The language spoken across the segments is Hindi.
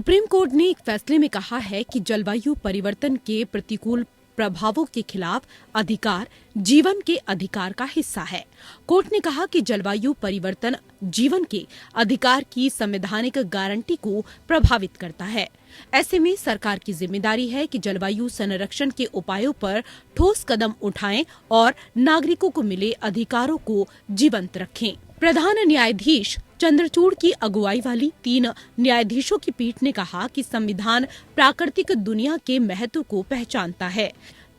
सुप्रीम कोर्ट ने एक फैसले में कहा है कि जलवायु परिवर्तन के प्रतिकूल प्रभावों के खिलाफ अधिकार जीवन के अधिकार का हिस्सा है। कोर्ट ने कहा कि जलवायु परिवर्तन जीवन के अधिकार की संवैधानिक गारंटी को प्रभावित करता है। ऐसे में सरकार की जिम्मेदारी है कि जलवायु संरक्षण के उपायों पर ठोस कदम उठाएं और नागरिकों को मिले अधिकारों को जीवंत रखें। प्रधान न्यायाधीश चंद्रचूड़ की अगुवाई वाली 3 न्यायाधीशों की पीठ ने कहा कि संविधान प्राकृतिक दुनिया के महत्व को पहचानता है।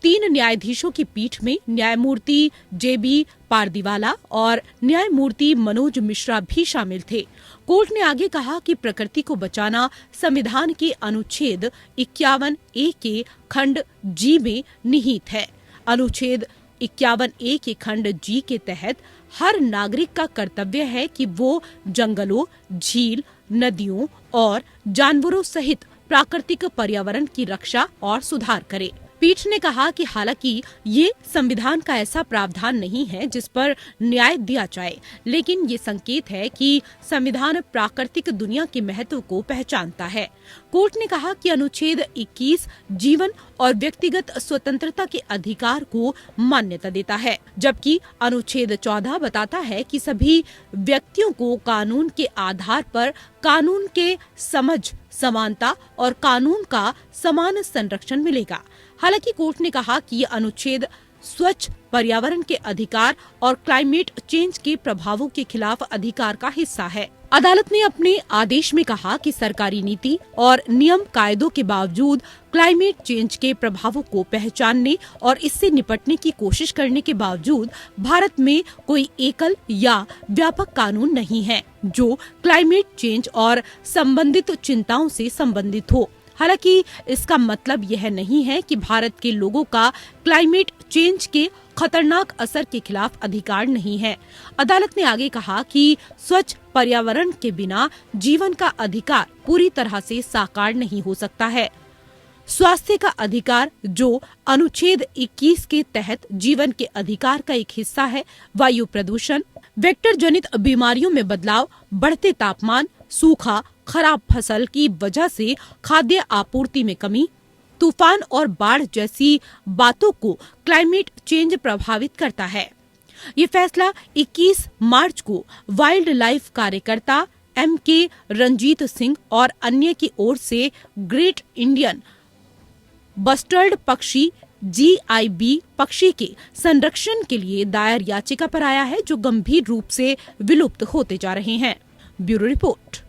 3 न्यायाधीशों की पीठ में न्यायमूर्ति JB पारदीवाला और न्यायमूर्ति मनोज मिश्रा भी शामिल थे। कोर्ट ने आगे कहा कि प्रकृति को बचाना संविधान के अनुच्छेद 51A के खंड G में निहित है। अनुच्छेद 51A के खंड G के तहत हर नागरिक का कर्तव्य है कि वो जंगलों, झील, नदियों और जानवरों सहित प्राकृतिक पर्यावरण की रक्षा और सुधार करे। पीठ ने कहा कि हालांकि ये संविधान का ऐसा प्रावधान नहीं है जिस पर न्याय दिया जाए, लेकिन ये संकेत है कि संविधान प्राकृतिक दुनिया के महत्व को पहचानता है। कोर्ट ने कहा कि अनुच्छेद 21 जीवन और व्यक्तिगत स्वतंत्रता के अधिकार को मान्यता देता है, जबकि अनुच्छेद 14 बताता है कि सभी व्यक्तियों को कानून के आधार पर कानून के समझ, समानता और कानून का समान संरक्षण मिलेगा। हालांकि कोर्ट ने कहा कि ये अनुच्छेद स्वच्छ पर्यावरण के अधिकार और क्लाइमेट चेंज के प्रभावों के खिलाफ अधिकार का हिस्सा है। अदालत ने अपने आदेश में कहा कि सरकारी नीति और नियम कायदों के बावजूद क्लाइमेट चेंज के प्रभावों को पहचानने और इससे निपटने की कोशिश करने के बावजूद भारत में कोई एकल या व्यापक कानून नहीं है जो क्लाइमेट चेंज और संबंधित चिंताओं से संबंधित हो। हालांकि इसका मतलब यह नहीं है कि भारत के लोगों का क्लाइमेट चेंज के खतरनाक असर के खिलाफ अधिकार नहीं है। अदालत ने आगे कहा कि स्वच्छ पर्यावरण के बिना जीवन का अधिकार पूरी तरह से साकार नहीं हो सकता है। स्वास्थ्य का अधिकार जो अनुच्छेद 21 के तहत जीवन के अधिकार का एक हिस्सा है, वायु प्रदूषण, वेक्टर जनित बीमारियों में बदलाव, बढ़ते तापमान, सूखा, खराब फसल की वजह से खाद्य आपूर्ति में कमी, तूफान और बाढ़ जैसी बातों को क्लाइमेट चेंज प्रभावित करता है। ये फैसला 21 मार्च को वाइल्ड लाइफ कार्यकर्ता MK रंजीत सिंह और अन्य की ओर से ग्रेट इंडियन बस्टर्ड पक्षी GIB पक्षी के संरक्षण के लिए दायर याचिका पर आया है, जो गंभीर रूप से विलुप्त होते जा रहे हैं। Bureau report.